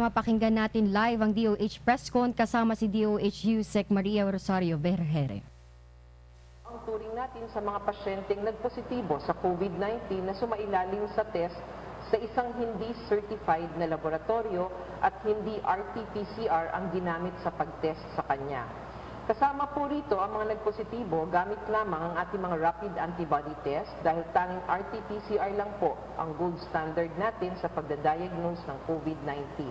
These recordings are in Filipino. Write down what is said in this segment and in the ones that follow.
mapakinggan natin live ang DOH Press Con kasama si DOH USEC Maria Rosario Vergere. Ang turing natin sa mga pasyenteng nagpositibo sa COVID-19 na sumailalim sa test sa isang hindi certified na laboratorio at hindi RT-PCR ang ginamit sa pag-test sa kanya. Kasama po rito ang mga nagpositibo gamit lamang ang ating mga rapid antibody test dahil tanging RT-PCR lang po ang gold standard natin sa pagdadiagnose ng COVID-19.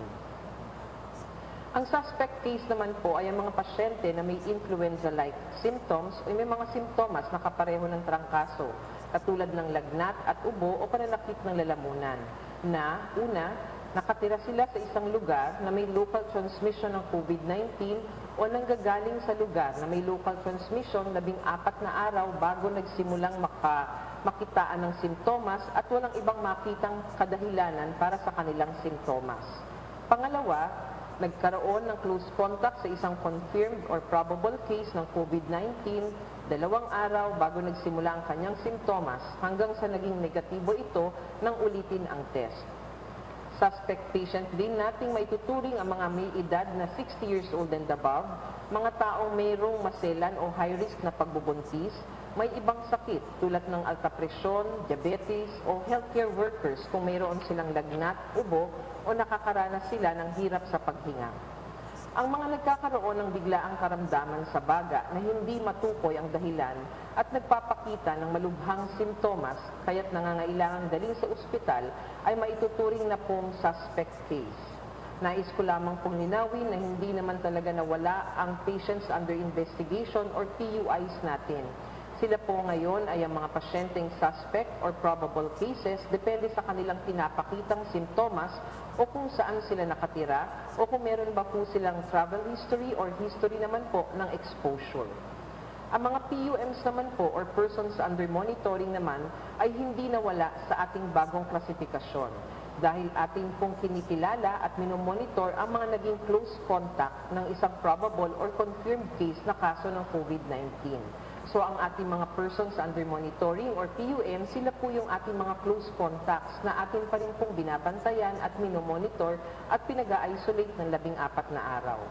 Ang suspect case naman po ay ang mga pasyente na may influenza-like symptoms o may mga simptomas na kapareho ng trangkaso, katulad ng lagnat at ubo o pananakit ng lalamunan, na una, nakatira sila sa isang lugar na may local transmission ng COVID-19 o nanggagaling sa lugar na may local transmission 14 na araw bago nagsimulang makitaan ng simptomas at walang ibang makitang kadahilanan para sa kanilang simptomas. Pangalawa, nagkaroon ng close contact sa isang confirmed or probable case ng COVID-19 2 araw bago nagsimula ang kanyang simptomas hanggang sa naging negatibo ito nang ulitin ang test. Suspect patient din nating maituturing ang mga may edad na 60 years old and above, mga taong mayroong maselan o high risk na pagbubuntis, may ibang sakit tulad ng alta presyon, diabetes o healthcare workers kung mayroon silang lagnat, ubo o nakakaranas sila ng hirap sa paghinga. Ang mga nagkakaroon ng biglaang karamdaman sa baga na hindi matukoy ang dahilan at nagpapakita ng malubhang simptomas kaya't nangangailangang dalhin sa ospital ay maituturing na pong suspect case. Nais ko lamang pong linawin na hindi naman talaga nawala ang patients under investigation or PUIs natin. Sila po ngayon ay ang mga pasyenteng suspect or probable cases depende sa kanilang pinapakitang simptomas o kung saan sila nakatira o kung meron ba po silang travel history or history naman po ng exposure. Ang mga PUMs naman po or persons under monitoring naman ay hindi nawala sa ating bagong klasifikasyon dahil ating pong kinikilala at minomonitor ang mga naging close contact ng isang probable or confirmed case na kaso ng COVID-19. So ang ating mga persons under monitoring or PUM, sila po yung ating mga close contacts na atin pa rin pong binabantayan at minomonitor at pinag-isolate ng 14 na araw.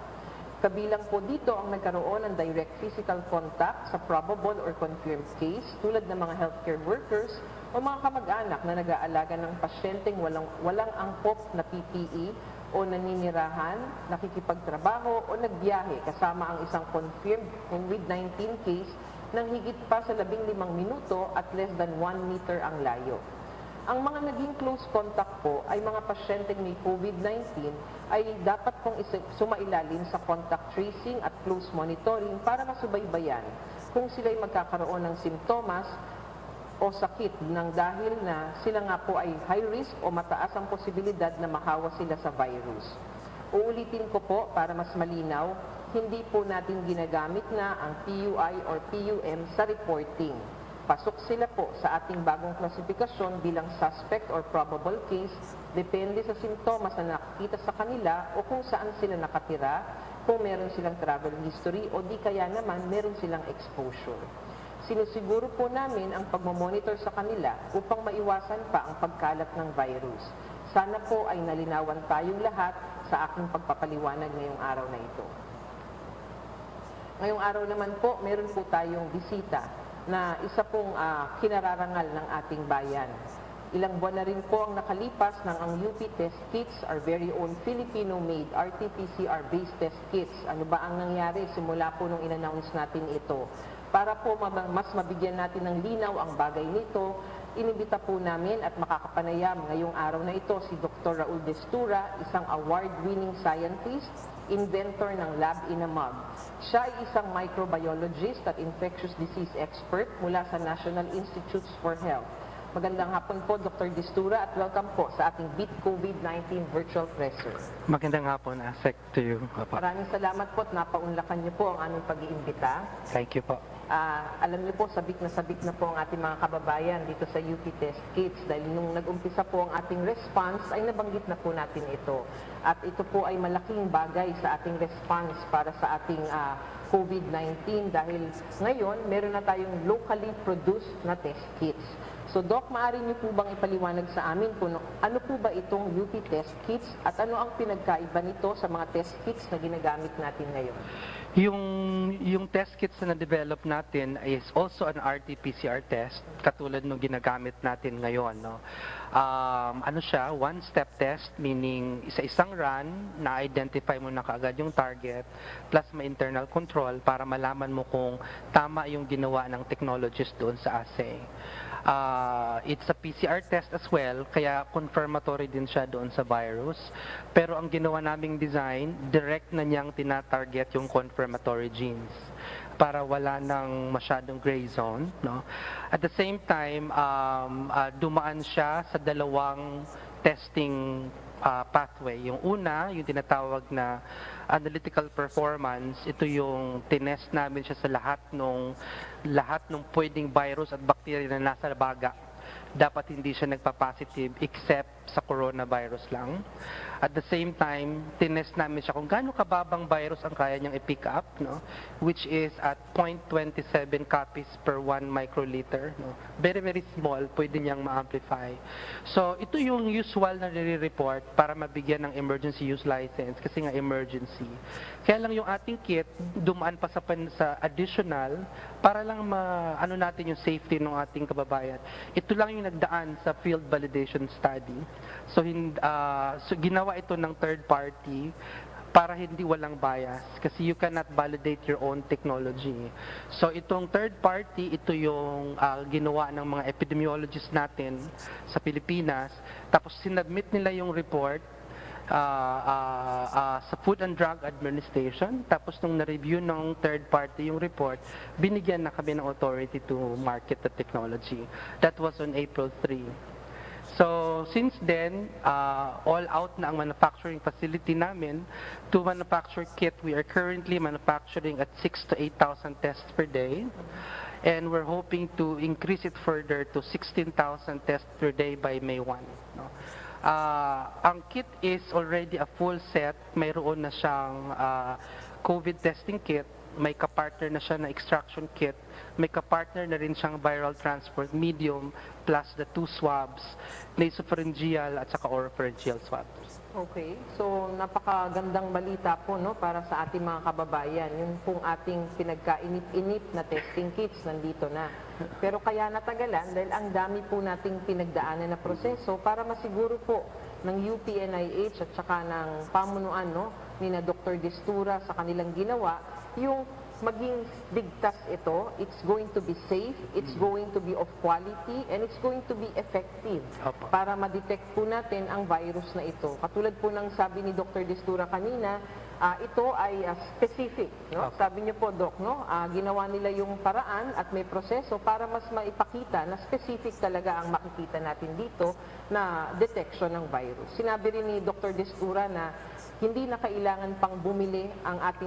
Kabilang po dito ang nagkaroon ng direct physical contact sa probable or confirmed case tulad ng mga healthcare workers o mga kamag-anak na nag-aalaga ng pasyenteng walang angkop na PPE o naninirahan, nakikipagtrabaho o nagbiyahe kasama ang isang confirmed COVID-19 case ng higit pa sa 15 minuto at less than 1 meter ang layo. Ang mga naging close contact po ay mga pasyenteng may COVID-19 ay dapat pong sumailalim sa contact tracing at close monitoring para masubaybayan kung sila'y magkakaroon ng simptomas o sakit ng dahil na sila nga po ay high risk o mataas ang posibilidad na mahawa sila sa virus. Uulitin ko po para mas malinaw, hindi po natin ginagamit na ang PUI or PUM sa reporting. Pasok sila po sa ating bagong klasifikasyon bilang suspect or probable case, depende sa simptomas na nakikita sa kanila o kung saan sila nakatira, kung meron silang travel history o di kaya naman meron silang exposure. Sinusiguro po namin ang pagmamonitor sa kanila upang maiwasan pa ang pagkalat ng virus. Sana po ay nalinawan tayong lahat sa aking pagpapaliwanag ngayong araw na ito. Ngayong araw naman po, meron po tayong bisita na isa pong kinararangal ng ating bayan. Ilang buwan na rin po ang nakalipas ng ang UP Test Kits, our very own Filipino-made RT-PCR-based test kits. Ano ba ang nangyari simula po nung in-announce natin ito? Para po mas mabigyan natin ng linaw ang bagay nito, inibita po namin at makakapanayam ngayong araw na ito si Dr. Raul Destura, isang award-winning scientist, inventor ng Lab in a Mug. Siya ay isang microbiologist at infectious disease expert mula sa National Institutes for Health. Magandang hapon po, Dr. Destura, at welcome po sa ating Beat COVID-19 Virtual Presser. Magandang hapon, Asek, to you. Maraming salamat po at napaunlakan niyo po ang aming pag-iimbita. Thank you po. Alam niyo po, sabik na po ang ating mga kababayan dito sa UP Test Kits dahil nung nag-umpisa po ang ating response ay nabanggit na po natin ito. At ito po ay malaking bagay sa ating response para sa ating COVID-19 dahil ngayon meron na tayong locally produced na test kits. So Doc, maaari niyo po bang ipaliwanag sa amin kung ano po ba itong UP test kits at ano ang pinagkaiba nito sa mga test kits na ginagamit natin ngayon? Yung test kits na na-develop natin is also an RT-PCR test, katulad ng ginagamit natin ngayon. No? Ano siya, one-step test, meaning isa-isang run, na-identify mo na kaagad yung target, plus may internal control para malaman mo kung tama yung ginawa ng technologist doon sa assay. It's a PCR test as well, kaya confirmatory din siya doon sa virus. Pero ang ginawa naming design, direct na niyang tinatarget yung confirmatory genes para wala nang masyadong gray zone. No? At the same time, dumaan siya sa dalawang testing pathway. Yung una, yung tinatawag na analytical performance, ito yung tinest namin siya sa lahat nung pwedeng virus at bacteria na nasa baga. Dapat hindi siya nagpa-positive except sa coronavirus lang. At the same time, tinest namin siya kung gaano kababang virus ang kaya niyang i-pick up, no? Which is at 0.27 copies per 1 microliter. No? Very, very small, pwede niyang ma-amplify. So, ito yung usual na nire-report para mabigyan ng emergency use license kasi nga emergency. Kaya lang yung ating kit, dumaan pa sa additional para lang ano natin yung safety ng ating kababayan. Ito lang yung nagdaan sa field validation study. So ginawa ito ng third party para hindi walang bias kasi you cannot validate your own technology. So itong third party, ito yung ginawa ng mga epidemiologists natin sa Pilipinas. Tapos sinubmit nila yung report sa Food and Drug Administration. Tapos nung na-review ng third party yung report, binigyan na kami ng authority to market the technology. That was on April 3. So, since then, all out na ang manufacturing facility namin. To manufacture kit, we are currently manufacturing at 6,000 to 8,000 tests per day. And we're hoping to increase it further to 16,000 tests per day by May 1. No? Ang kit is already a full set. Mayroon na siyang COVID testing kit. May kapartner na siya na extraction kit. May kapartner na rin siyang viral transport medium plus the 2 swabs, nasopharyngeal at saka oropharyngeal swabs. Okay, so napakagandang balita po, no, para sa ating mga kababayan. Yung pong ating pinagkainip-inip na testing kits nandito na. Pero kaya natagalan dahil ang dami po nating pinagdaanan na proseso para masiguro po ng UPNIH at saka ng pamunuan, no, ni na Dr. Destura sa kanilang ginawa, yung maging ligtas ito, it's going to be safe, it's going to be of quality, and it's going to be effective Opo. para ma-detect po natin ang virus na ito. Katulad po ng sabi ni Dr. Destura kanina, ito ay specific. No? Opo. Sabi niyo po, Doc, no? Ginawa nila yung paraan at may proseso para mas maipakita na specific talaga ang makikita natin dito na detection ng virus. Sinabi rin ni Dr. Destura na hindi na kailangan pang bumili ang ating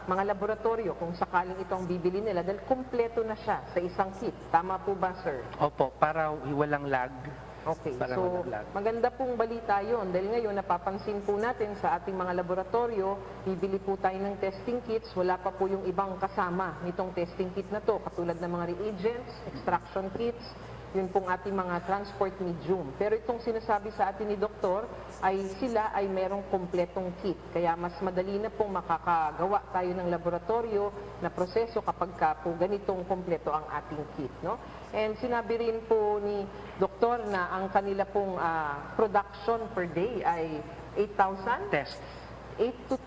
mga laboratorio kung sakaling ito ang bibili nila dahil kumpleto na siya sa isang kit. Tama po ba, sir? Opo, para walang lag. Okay, Para so walang lag. maganda pong balita yon dahil ngayon napapansin po natin sa ating mga laboratorio, bibili po tayo ng testing kits, wala pa po yung ibang kasama nitong testing kit na to, katulad ng mga reagents, extraction kits, yun pong ating mga transport medium. Pero itong sinasabi sa atin ni Doktor ay sila ay merong kompletong kit. Kaya mas madali na pong makakagawa tayo ng laboratorio na proseso kapag ka po ganitong kompleto ang ating kit. No? And sinabi rin po ni Doktor na ang kanila pong production per day ay 8,000? Tests. 8 to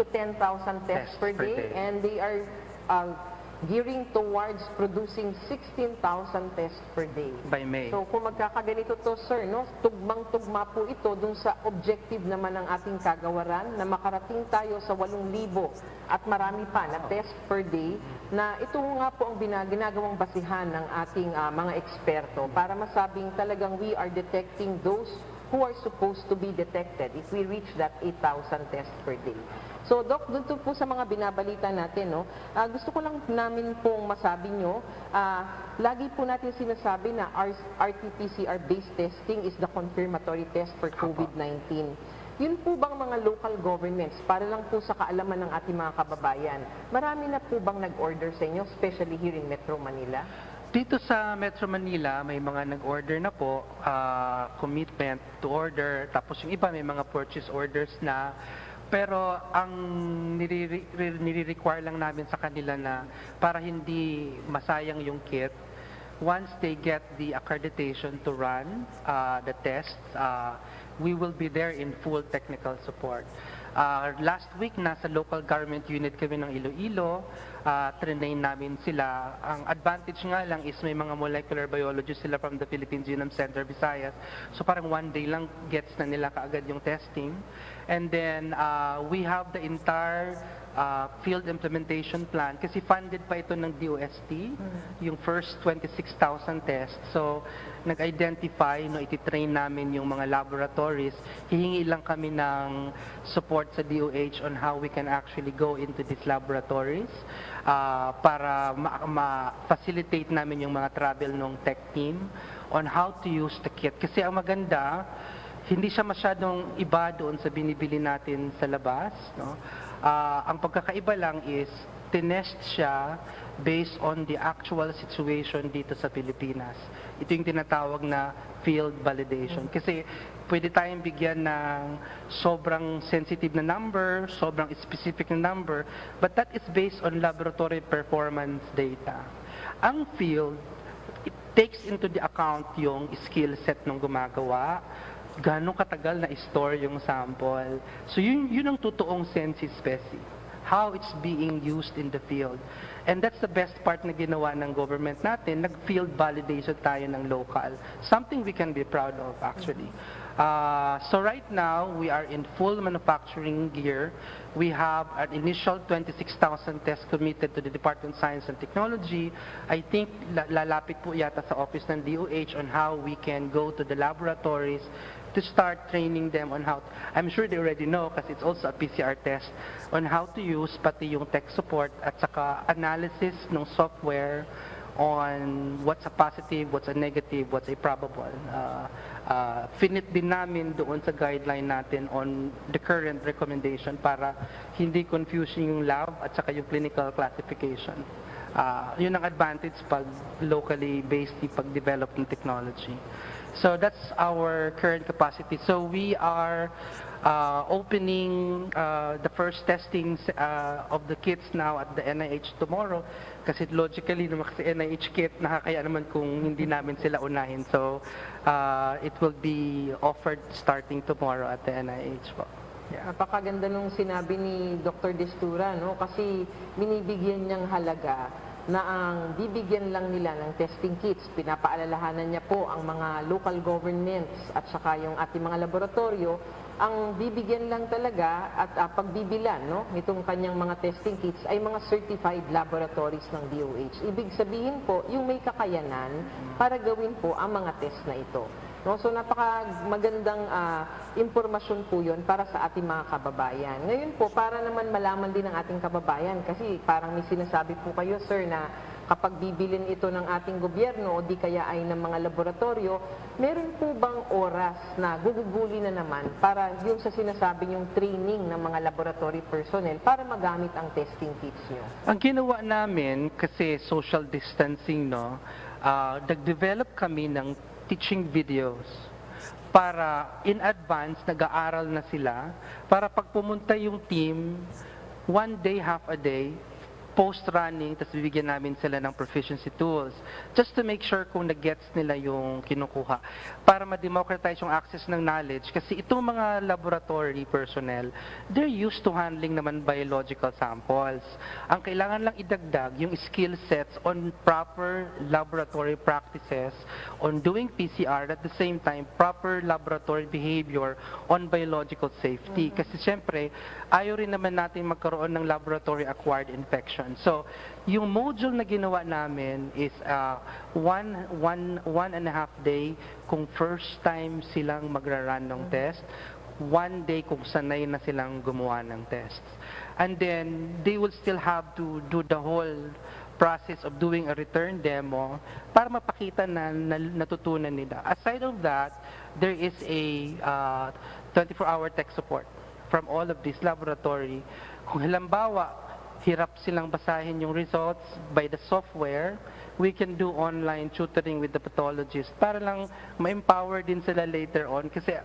10,000 tests per day, and they are gearing towards producing 16,000 tests per day. By May. So kung magkakaganito to, sir, no, tugmang-tugma po ito dun sa objective naman ng ating kagawaran na makarating tayo sa 8,000 at marami pa na test per day, na ito nga po ang ginagawang basihan ng ating mga eksperto para masabing talagang we are detecting those who are supposed to be detected if we reach that 8,000 tests per day. So, Doc, dun po sa mga binabalita natin, no, gusto ko lang namin pong masabi nyo, lagi po natin sinasabi na RT-PCR-based testing is the confirmatory test for COVID-19. Yun po bang mga local governments, para lang po sa kaalaman ng ating mga kababayan, marami na po bang nag-order sa inyo, especially here in Metro Manila? Dito sa Metro Manila, may mga nag-order na po, commitment to order, tapos yung iba may mga purchase orders na. Pero ang nire-require lang namin sa kanila na para hindi masayang yung kit, once they get the accreditation to run the tests, we will be there in full technical support. Last week, nasa local government unit kami ng Iloilo, train namin sila. Ang advantage nga lang is may mga molecular biologists sila from the Philippine Genome Center, Visayas. So parang one day lang gets na nila kaagad yung testing. And then we have the entire field implementation plan kasi funded pa ito ng DOST, yung first 26,000 tests. So, nag-identify, no, ititrain namin yung mga laboratories. Hihingi lang kami ng support sa DOH on how we can actually go into these laboratories para ma-facilitate namin yung mga travel ng tech team on how to use the kit. Kasi ang maganda, hindi siya masyadong iba doon sa binibili natin sa labas, no? Ang pagkakaiba lang is tinest siya based on the actual situation dito sa Pilipinas. Ito yung tinatawag na field validation. Kasi pwede tayong bigyan ng sobrang sensitive na number, sobrang specific na number, but that is based on laboratory performance data. Ang field, it takes into the account yung skill set ng gumagawa, gano'ng katagal na store yung sample. So yun ang totoong census speci, how it's being used in the field. And that's the best part na ginawa ng government natin, nag-field validation tayo ng local. Something we can be proud of actually. So right now, we are in full manufacturing gear. We have an initial 26,000 tests committed to the Department of Science and Technology. I think lalapit po yata sa office ng DOH on how we can go to the laboratories to start training them on how, I'm sure they already know kasi it's also a PCR test, on how to use pati yung tech support at saka analysis ng software on what's a positive, what's a negative, what's a probable. Finit din namin doon sa guideline natin on the current recommendation para hindi confusing yung lab at saka yung clinical classification. Yun ang advantage pag locally based yung pag-develop ng technology. So that's our current capacity. So we are opening the first testings of the kits now at the NIH tomorrow. Kasi logically naman kasi NIH kit, nakakaya naman kung hindi namin sila unahin. So it will be offered starting tomorrow at the NIH po. Yeah. Napakaganda nung sinabi ni Dr. Destura, no? Kasi binibigyan niyang halaga na ang bibigyan lang nila ng testing kits, pinapaalalahanan niya po ang mga local governments at saka yung ating mga laboratorio, ang bibigyan lang talaga at pagbibilan, no, nitong kanyang mga testing kits ay mga certified laboratories ng DOH. Ibig sabihin po, yung may kakayanan para gawin po ang mga test na ito. No, so magandang impormasyon po 'yon para sa ating mga kababayan. Ngayon po, para naman malaman din ng ating kababayan, kasi parang may sinasabi po kayo, sir, na kapag bibilin ito ng ating gobyerno o di kaya ay ng mga laboratorio, meron po bang oras na guguguli na naman para yung sa sinasabi yung training ng mga laboratory personnel para magamit ang testing kits nyo? Ang ginawa namin, kasi social distancing, no, nag-develop kami ng teaching videos para in advance nag-aaral na sila para pag pumunta yung team, one day, half a day, post-running, tapos bibigyan namin sila ng proficiency tools just to make sure kung nag-gets nila yung kinukuha para ma-democratize yung access ng knowledge kasi itong mga laboratory personnel, they're used to handling naman biological samples. Ang kailangan lang idagdag yung skill sets on proper laboratory practices on doing PCR at the same time proper laboratory behavior on biological safety kasi syempre ayaw rin naman natin magkaroon ng laboratory acquired infection. So, yung module na ginawa namin is one and a half day kung first time silang magra-run ng test, one day kung sanay na silang gumawa ng tests. And then, they will still have to do the whole process of doing a return demo para mapakita na natutunan nila. Aside of that, there is a 24-hour tech support from all of this laboratory. Kung halimbawa, hirap silang basahin yung results by the software, we can do online tutoring with the pathologist para lang ma-empower din sila later on. Kasi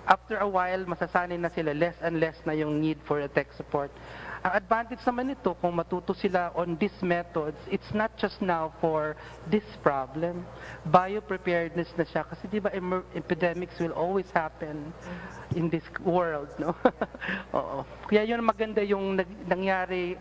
after a while, masasanay na sila, less and less na yung need for a tech support. Ang advantage naman nito, kung matuto sila on these methods, it's not just now for this problem. Bio-preparedness na siya. Kasi di ba epidemics will always happen in this world, no? Oo. Kaya yun maganda yung nangyari.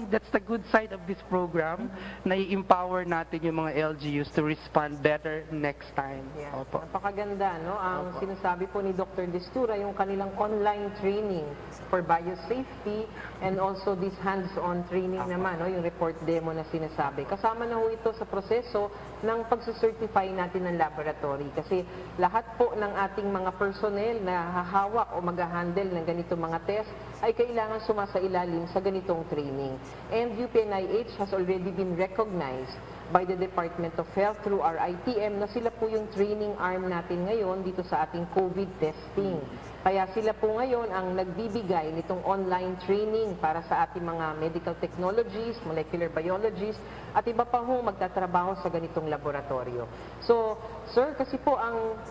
That's the good side of this program, na i-empower natin yung mga LGUs to respond better next time. Yeah. Opo. Napakaganda, no? Ang sinasabi po ni Dr. Destura, yung kanilang online training for biosafety and also this hands-on training naman, no? Yung report demo na sinasabi. Kasama na ho ito sa proseso ng pagsucertify natin ng laboratory. Kasi lahat po ng ating mga personnel na hahawak o mag-handle ng ganitong mga test ay kailangan sumasailalim sa ganitong training. And UPNIH has already been recognized by the Department of Health through our ITM na sila po yung training arm natin ngayon dito sa ating COVID testing. Kaya sila po ngayon ang nagbibigay nitong online training para sa ating mga medical technologists, molecular biologists, at iba pa hong magtatrabaho sa ganitong laboratorio. So, sir, kasi po ang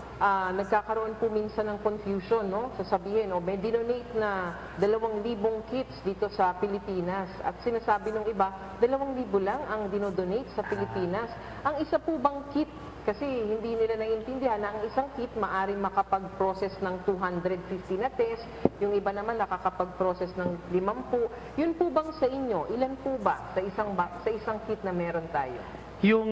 nagkakaroon po minsan ng confusion, no? Sasabihin, may dinonate na 2,000 kits dito sa Pilipinas. At sinasabi ng iba, 2,000 lang ang dinodonate sa Pilipinas. Ang isa po bang kit, kasi hindi nila naiintindihan na ang isang kit maaring makapag-process ng 250 na test, yung iba naman nakakapag-process ng 50. Yun po bang sa inyo? Ilan po ba sa isang kit na meron tayo? Yung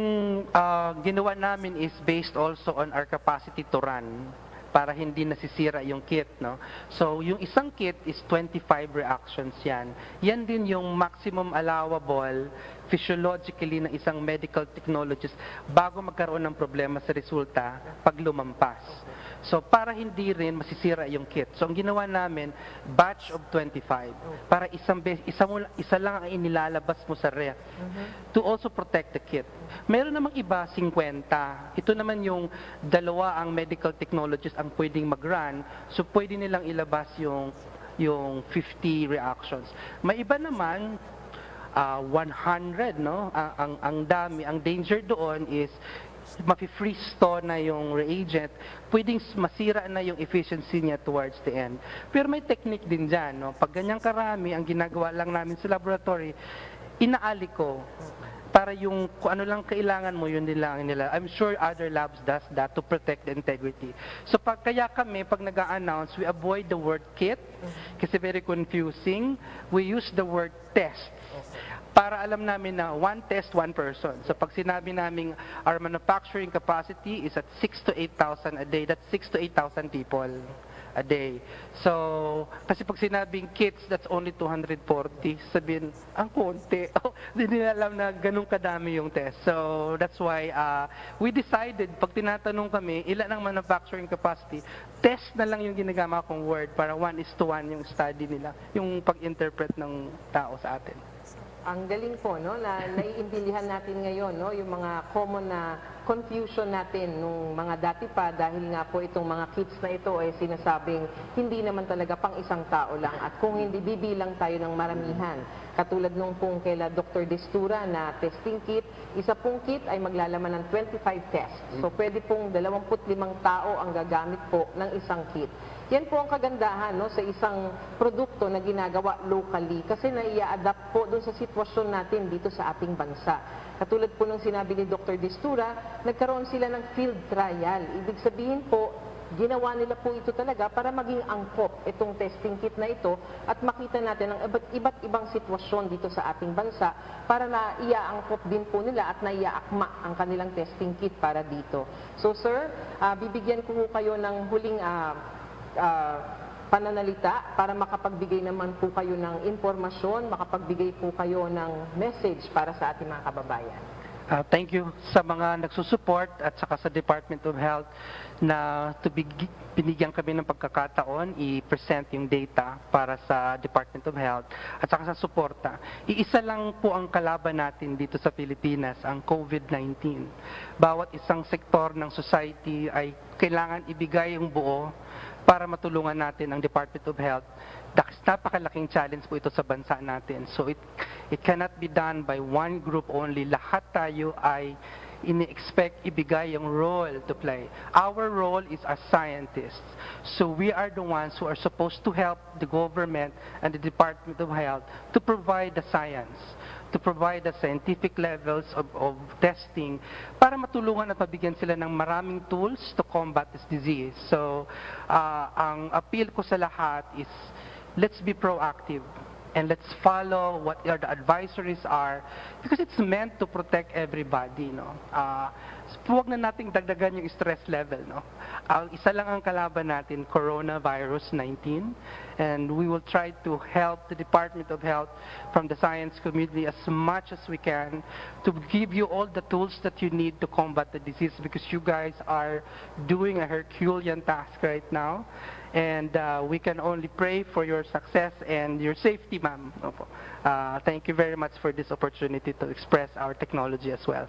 ginawa namin is based also on our capacity to run para hindi nasisira yung kit, no? So, yung isang kit is 25 reactions yan. Yan din yung maximum allowable physiologically ng isang medical technologist bago magkaroon ng problema sa resulta pag lumampas. So, para hindi rin masisira yung kit. So, ang ginawa namin, batch of 25. Para isa lang ang inilalabas mo sa ref to also protect the kit. Meron namang iba, 50. Ito naman yung dalawa ang medical technologist ang pwedeng mag-run. So, pwede nilang ilabas yung 50 reactions. May iba naman, 100, no? Ang dami, ang danger doon is mapi-freeze to na yung reagent, pwedeng masira na yung efficiency niya towards the end. Pero may technique din dyan, no? Pag ganyang karami, ang ginagawa lang namin sa laboratory, inaali ko para yung kung ano lang kailangan mo, yun din lang nila. I'm sure other labs does that to protect the integrity. So kaya kami, pag nag-a-announce, we avoid the word kit kasi very confusing. We use the word tests para alam namin na one test, one person. So pag sinabi namin our manufacturing capacity is at 6,000 to 8,000 a day, that's 6,000 to 8,000 people a day. So, kasi pag sinabing kits, that's only 240. Sabihin, ang konti. Hindi nila alam na ganun kadami yung test. So, that's why we decided, pag tinatanong kami, ilan ang manufacturing capacity, test na lang yung ginagama kong word para 1:1 yung study nila, yung pag-interpret ng tao sa atin. Ang galing po, no, na naiintindihan natin ngayon, no, yung mga common na confusion natin nung mga dati pa dahil nga po itong mga kits na ito ay sinasabing hindi naman talaga pang isang tao lang at kung hindi bibilang tayo ng maramihan. Katulad nung pong kaila Dr. Destura na testing kit, isa pong kit ay maglalaman ng 25 tests. So pwede pong 25 tao ang gagamit po ng isang kit. Yan po ang kagandahan, no, sa isang produkto na ginagawa locally kasi nai-adapt po doon sa sitwasyon natin dito sa ating bansa. Katulad po ng sinabi ni Dr. Destura, nagkaroon sila ng field trial. Ibig sabihin po, ginawa nila po ito talaga para maging angkop itong testing kit na ito at makita natin ang iba't ibang sitwasyon dito sa ating bansa para na iaangkop din po nila at naiaakma ang kanilang testing kit para dito. So sir, bibigyan ko kayo ng huling pananalita para makapagbigay naman po kayo ng impormasyon, makapagbigay po kayo ng message para sa ating mga kababayan. Thank you sa mga nagsusupport at saka sa Department of Health na binigyan kami ng pagkakataon i-present yung data para sa Department of Health at saka sa suporta. Iisa lang po ang kalaban natin dito sa Pilipinas, ang COVID-19. Bawat isang sektor ng society ay kailangan ibigay yung buo para matulungan natin ang Department of Health. Napakalaking challenge po ito sa bansa natin. So it cannot be done by one group only. Lahat tayo ay ini-expect ibigay yung role to play. Our role is as scientists. So we are the ones who are supposed to help the government and the Department of Health to provide the science, to provide the scientific levels of testing para matulungan at mabigyan sila ng maraming tools to combat this disease. So ang appeal ko sa lahat is let's be proactive. And let's follow what the advisories are because it's meant to protect everybody, no? Huwag na nating dagdagan yung stress level, no? Isa lang ang kalaban natin, coronavirus 19, and we will try to help the Department of Health from the science community as much as we can to give you all the tools that you need to combat the disease because you guys are doing a Herculean task right now. And we can only pray for your success and your safety, ma'am. Thank you very much for this opportunity to express our technology as well.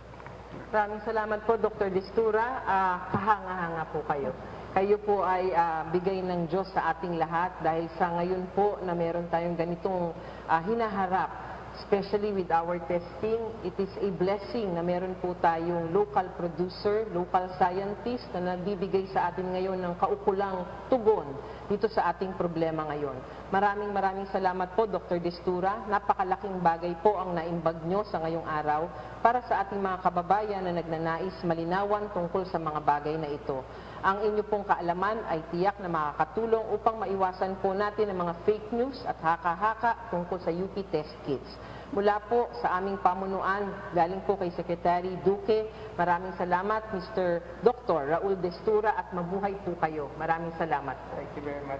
Maraming salamat po, Dr. Destura. Kahanga-hanga po kayo. Kayo po ay bigay ng Diyos sa ating lahat dahil sa ngayon po na meron tayong ganitong hinaharap. Especially with our testing, it is a blessing na meron po tayong local producer, local scientist na nagbibigay sa atin ngayon ng kaukulang tugon dito sa ating problema ngayon. Maraming salamat po, Dr. Destura. Napakalaking bagay po ang naimbag nyo sa ngayong araw para sa ating mga kababayan na nagnanais malinawan tungkol sa mga bagay na ito. Ang inyo pong kaalaman ay tiyak na makakatulong upang maiwasan po natin ang mga fake news at haka-haka tungkol sa UP test kits. Mula po sa aming pamunuan, galing po kay Secretary Duque, maraming salamat Mr. Dr. Raul Destura at mabuhay po kayo. Maraming salamat. Thank you very much.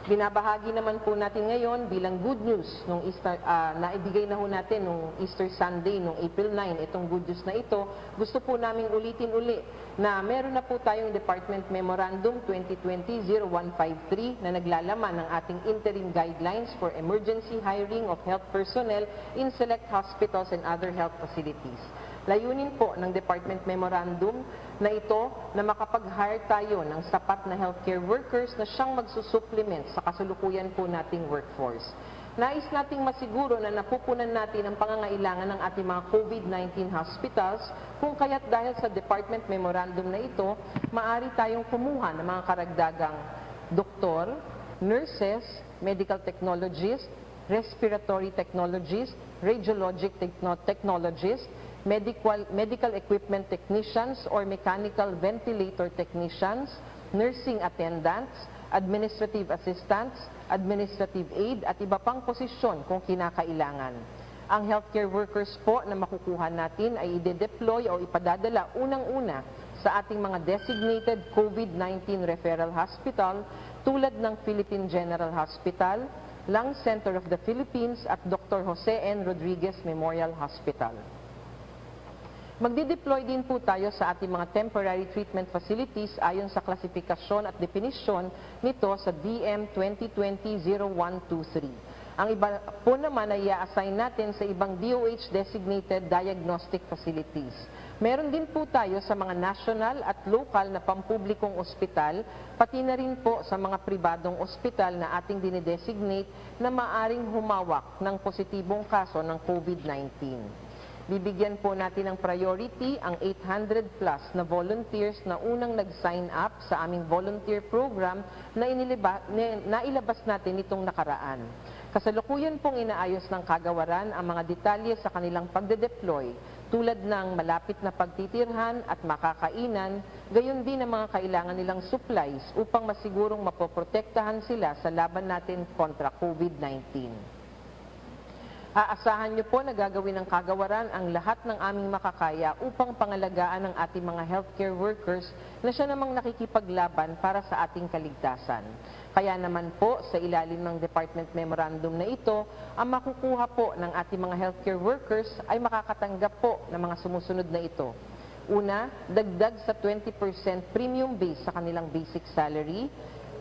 Binabahagi naman po natin ngayon bilang good news nung Easter, naibigay na ho natin nung Easter Sunday, nung April 9, itong good news na ito. Gusto po naming ulitin uli na meron na po tayong Department Memorandum 2020-0153 na naglalaman ng ating interim guidelines for emergency hiring of health personnel in select hospitals and other health facilities. Layunin po ng Department Memorandum na ito na makapag-hire tayo ng sapat na healthcare workers na siyang magsusupplement sa kasalukuyan po nating workforce. Nais nating masiguro na napupunan natin ang pangangailangan ng ating mga COVID-19 hospitals kung kaya't dahil sa Department Memorandum na ito, maaari tayong kumuha ng mga karagdagang doktor, nurses, medical technologists, respiratory technologists, radiologic technologists, medical equipment technicians or mechanical ventilator technicians, nursing attendants, administrative assistants, administrative aid at iba pang posisyon kung kinakailangan. Ang healthcare workers po na makukuha natin ay ide-deploy o ipadadala unang-una sa ating mga designated COVID-19 referral hospital tulad ng Philippine General Hospital, Lung Center of the Philippines at Dr. Jose N. Rodriguez Memorial Hospital. Magdi-deploy din po tayo sa ating mga temporary treatment facilities ayon sa klasifikasyon at definisyon nito sa DM 2020-0123. Ang iba po naman ay i-assign natin sa ibang DOH-designated diagnostic facilities. Meron din po tayo sa mga national at local na pampublikong ospital, pati na rin po sa mga pribadong ospital na ating dinidesignate na maaring humawak ng positibong kaso ng COVID-19. Bibigyan po natin ng priority ang 800 plus na volunteers na unang nag-sign up sa aming volunteer program na nailabas natin itong nakaraan. Kasalukuyan pong inaayos ng kagawaran ang mga detalye sa kanilang pagde-deploy tulad ng malapit na pagtitirhan at makakainan, gayon din ang mga kailangan nilang supplies upang masigurong mapoprotektahan sila sa laban natin kontra COVID-19. Aasahan niyo po na gagawin ng kagawaran ang lahat ng aming makakaya upang pangalagaan ang ating mga healthcare workers na siya namang nakikipaglaban para sa ating kaligtasan. Kaya naman po, sa ilalim ng Department Memorandum na ito, ang makukuha po ng ating mga healthcare workers ay makakatanggap po ng mga sumusunod na ito. Una, dagdag sa 20% premium base sa kanilang basic salary,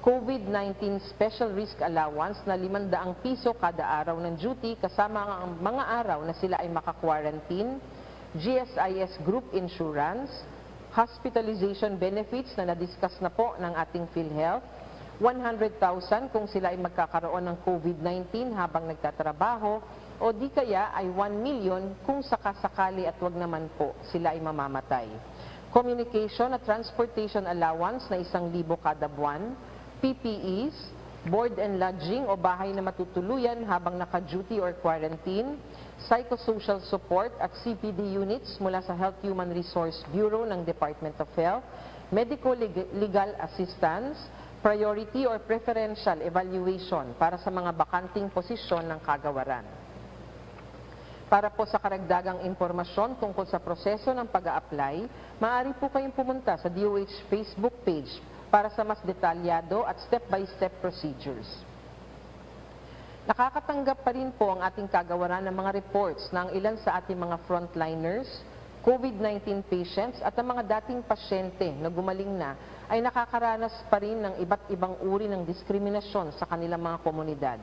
COVID-19 Special Risk Allowance na 500 piso kada araw ng duty kasama ang mga araw na sila ay maka-quarantine, GSIS Group Insurance, hospitalization benefits na na-discuss na po ng ating PhilHealth, 100,000 kung sila ay magkakaroon ng COVID-19 habang nagtatrabaho, o o di kaya ay 1 million kung sakasakali at wag naman po sila ay mamamatay. Communication at transportation allowance na 1,000 kada buwan, PPEs, board and lodging o bahay na matutuluyan habang naka-duty or quarantine, psychosocial support at CPD units mula sa Health Human Resource Bureau ng Department of Health, medico-legal assistance, priority or preferential evaluation para sa mga bakanting posisyon ng kagawaran. Para po sa karagdagang impormasyon tungkol sa proseso ng pag-a-apply, maaari po kayong pumunta sa DOH Facebook page para sa mas detalyado at step-by-step procedures. Nakakatanggap pa rin po ang ating kagawaran ng mga reports ng ilan sa ating mga frontliners, COVID-19 patients at ang mga dating pasyente na gumaling na ay nakakaranas pa rin ng iba't ibang uri ng diskriminasyon sa kanilang mga komunidad.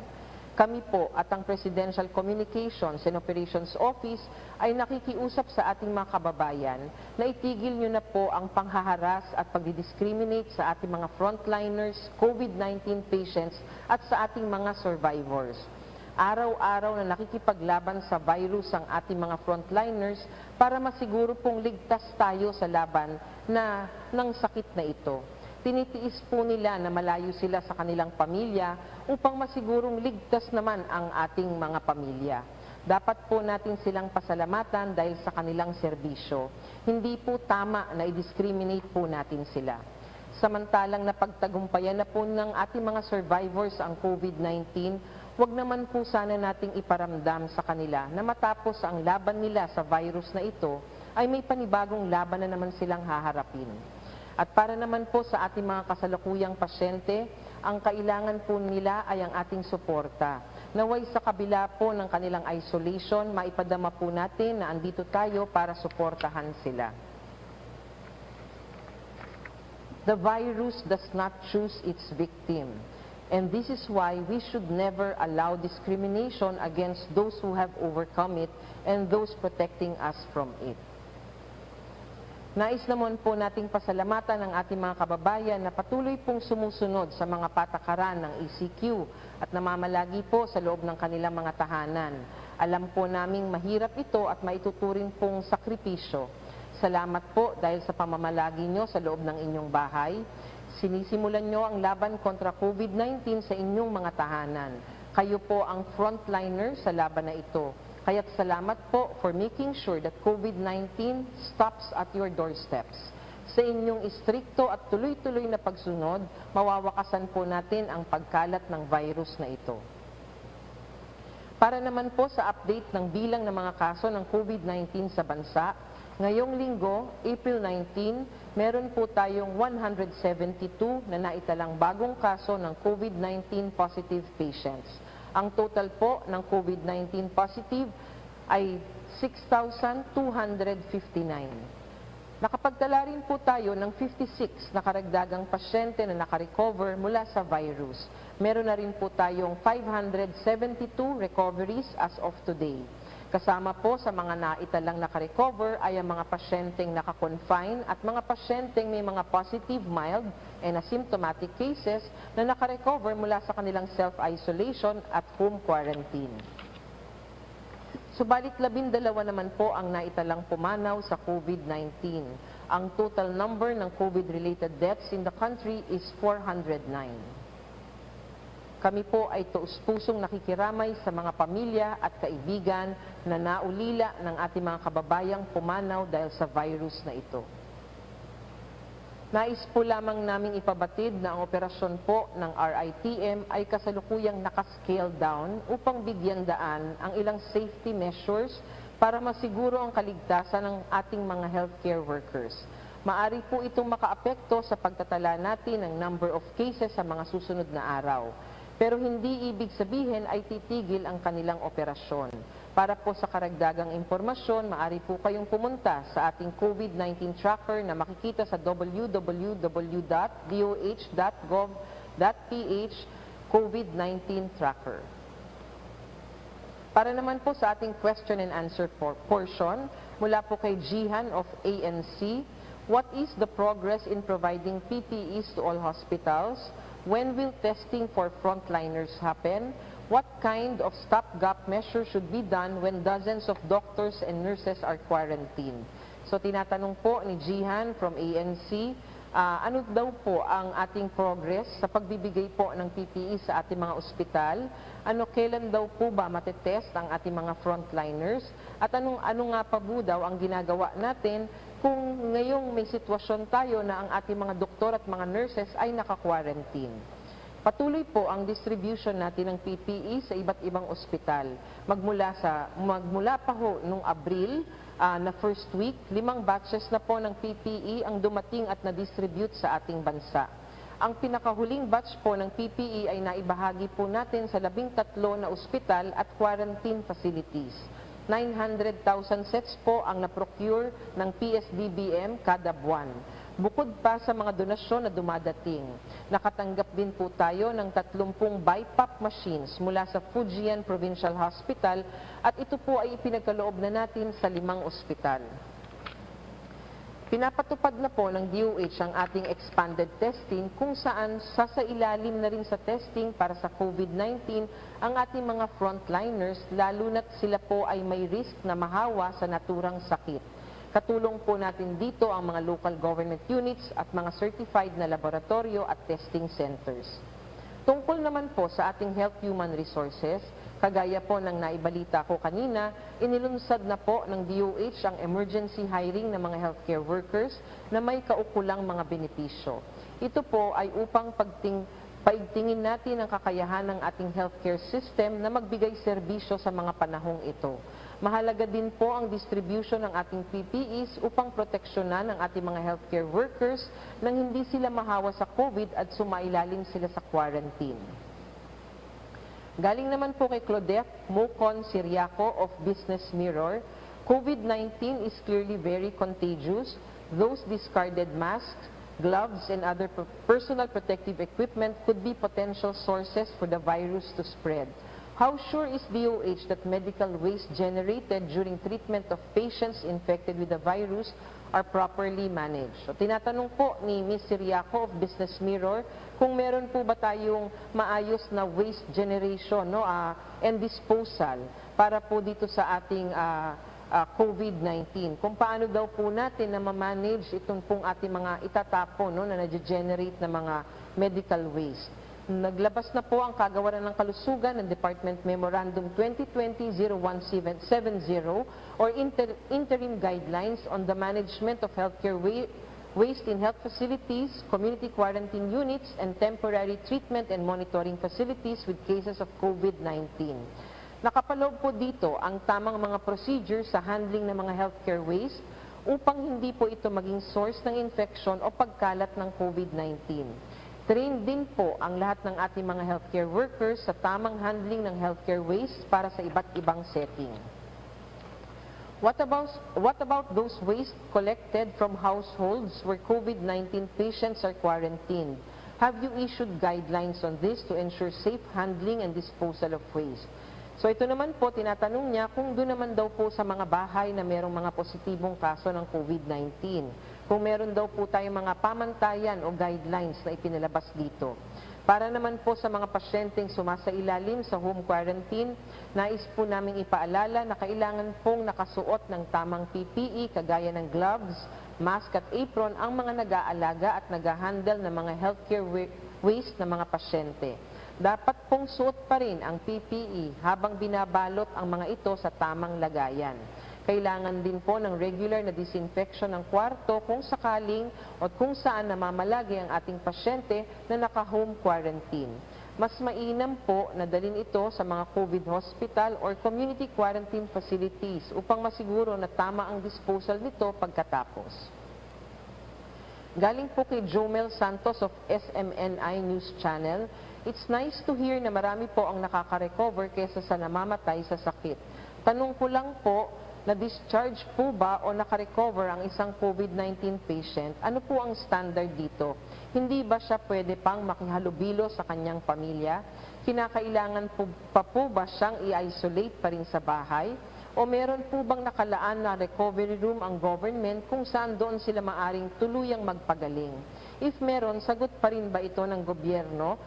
Kami po at ang Presidential Communications and Operations Office ay nakikiusap sa ating mga kababayan na itigil nyo na po ang panghaharas at pagdidiscriminate sa ating mga frontliners, COVID-19 patients at sa ating mga survivors. Araw-araw na nakikipaglaban sa virus ang ating mga frontliners para masiguro pong ligtas tayo sa laban ng sakit na ito. Tinitiis po nila na malayo sila sa kanilang pamilya upang masigurong ligtas naman ang ating mga pamilya. Dapat po natin silang pasalamatan dahil sa kanilang serbisyo. Hindi po tama na i-discriminate po natin sila. Samantalang napagtagumpayan na po ng ating mga survivors ang COVID-19, wag naman po sana nating iparamdam sa kanila na matapos ang laban nila sa virus na ito, ay may panibagong laban na naman silang haharapin. At para naman po sa ating mga kasalukuyang pasyente, ang kailangan po nila ay ang ating suporta. Naway sa kabila po ng kanilang isolation, maipadama po natin na andito tayo para suportahan sila. The virus does not choose its victim. And this is why we should never allow discrimination against those who have overcome it and those protecting us from it. Nais naman po nating pasalamatan ang ating mga kababayan na patuloy pong sumusunod sa mga patakaran ng ECQ at namamalagi po sa loob ng kanilang mga tahanan. Alam po naming mahirap ito at maituturing pong sakripisyo. Salamat po dahil sa pamamalagi nyo sa loob ng inyong bahay. Sinisimulan nyo ang laban kontra COVID-19 sa inyong mga tahanan. Kayo po ang frontliner sa laban na ito. Kaya't salamat po for making sure that COVID-19 stops at your doorsteps. Sa inyong istrikto at tuloy-tuloy na pagsunod, mawawakasan po natin ang pagkalat ng virus na ito. Para naman po sa update ng bilang ng mga kaso ng COVID-19 sa bansa, ngayong linggo, April 19, meron po tayong 172 na naitalang bagong kaso ng COVID-19 positive patients. Ang total po ng COVID-19 positive ay 6,259. Nakapagtala rin po tayo ng 56 na karagdagang pasyente na nakarecover mula sa virus. Meron na rin po tayong 572 recoveries as of today. Kasama po sa mga naitalang nakarecover ay ang mga pasyenteng nakakonfine at mga pasyenteng may mga positive, mild, and asymptomatic cases na nakarecover mula sa kanilang self-isolation at home quarantine. Subalit 12 naman po ang naitalang pumanaw sa COVID-19. Ang total number ng COVID-related deaths in the country is 409. Kami po ay taus-pusong nakikiramay sa mga pamilya at kaibigan na naulila ng ating mga kababayang pumanaw dahil sa virus na ito. Nais po lamang naming ipabatid na ang operasyon po ng RITM ay kasalukuyang nakascale down upang bigyan daan ang ilang safety measures para masiguro ang kaligtasan ng ating mga healthcare workers. Maari po itong makaapekto sa pagtatala natin ng number of cases sa mga susunod na araw. Pero hindi ibig sabihin ay titigil ang kanilang operasyon. Para po sa karagdagang impormasyon, maaari po kayong pumunta sa ating COVID-19 tracker na makikita sa www.doh.gov.ph COVID-19 tracker. Para naman po sa ating question and answer portion, mula po kay Jihan of ANC, what is the progress in providing PPEs to all hospitals? When will testing for frontliners happen? What kind of stopgap measure should be done when dozens of doctors and nurses are quarantined? So tinatanong po ni Jihan from ANC, ano daw po ang ating progress sa pagbibigay po ng PPE sa ating mga ospital? Kailan daw po ba matetest ang ating mga frontliners? At ano nga pa po daw ang ginagawa natin kung ngayong may sitwasyon tayo na ang ating mga doktor at mga nurses ay naka-quarantine? Patuloy po ang distribution natin ng PPE sa iba't ibang ospital. Magmula pa ho nung Abril na first week, 5 batches na po ng PPE ang dumating at na-distribute sa ating bansa. Ang pinakahuling batch po ng PPE ay naibahagi po natin sa 13 na ospital at quarantine facilities. 900,000 sets po ang na-procure ng PSDBM kada buwan. Bukod pa sa mga donasyon na dumadating, nakatanggap din po tayo ng 30 BiPAP machines mula sa Fujian Provincial Hospital at ito po ay ipinagkaloob na natin sa 5 ospital. Pinapatupad na po ng DOH ang ating expanded testing kung saan sasailalim na rin sa testing para sa COVID-19 ang ating mga frontliners lalo na't sila po ay may risk na mahawa sa naturang sakit. Katulong po natin dito ang mga local government units at mga certified na laboratorio at testing centers. Tungkol naman po sa ating health human resources, kagaya po ng naibalita ko kanina, inilunsad na po ng DOH ang emergency hiring ng mga healthcare workers na may kaukulang mga benepisyo. Ito po ay upang paigtingin natin ang kakayahan ng ating healthcare system na magbigay serbisyo sa mga panahong ito. Mahalaga din po ang distribution ng ating PPEs upang proteksyonan ang ating mga healthcare workers nang hindi sila mahawa sa COVID at sumailalim sila sa quarantine. Galing naman po kay Claudette Mocon Siriaco of Business Mirror, COVID-19 is clearly very contagious. Those discarded masks, gloves, and other personal protective equipment could be potential sources for the virus to spread. How sure is DOH that medical waste generated during treatment of patients infected with the virus are properly managed? So, tinatanong po ni Ms. Siriaco of Business Mirror kung meron po ba tayong maayos na waste generation and disposal para po dito sa ating COVID-19. Kung paano daw po natin na ma-manage itong pong ating mga itatapon na nag-generate na mga medical waste. Naglabas na po ang kagawaran ng kalusugan ng Department Memorandum 2020-01770 or Interim Guidelines on the Management of Healthcare Waste in Health Facilities, Community Quarantine Units, and Temporary Treatment and Monitoring Facilities with cases of COVID-19. Nakapaloob po dito ang tamang mga procedures sa handling ng mga healthcare waste upang hindi po ito maging source ng infection o pagkalat ng COVID-19. Train din po ang lahat ng ating mga healthcare workers sa tamang handling ng healthcare waste para sa iba't ibang setting. What about those waste collected from households where COVID-19 patients are quarantined? Have you issued guidelines on this to ensure safe handling and disposal of waste? So ito naman po, tinatanong niya kung doon naman daw po sa mga bahay na merong mga positibong kaso ng COVID-19. Kung meron daw po tayong mga pamantayan o guidelines na ipinalabas dito. Para naman po sa mga pasyenteng sumasailalim sa home quarantine, nais po naming ipaalala na kailangan pong nakasuot ng tamang PPE kagaya ng gloves, mask at apron ang mga nag-aalaga at nag-handle ng mga healthcare waste ng mga pasyente. Dapat pong suot pa rin ang PPE habang binabalot ang mga ito sa tamang lagayan. Kailangan din po ng regular na disinfection ng kwarto kung sakaling o kung saan namamalagi ang ating pasyente na naka-home quarantine. Mas mainam po na dalhin ito sa mga COVID hospital or community quarantine facilities upang masiguro na tama ang disposal nito pagkatapos. Galing po kay Jomel Santos of SMNI News Channel, it's nice to hear na marami po ang nakaka-recover kesa sa namamatay sa sakit. Tanong ko lang po, na-discharge po ba o naka-recover ang isang COVID-19 patient? Ano po ang standard dito? Hindi ba siya pwede pang makihalubilo sa kanyang pamilya? Kinakailangan pa po ba siyang i-isolate pa rin sa bahay? O meron po bang nakalaan na recovery room ang government kung saan doon sila maaring tuluyang magpagaling? If meron, sagot pa rin ba ito ng gobyerno?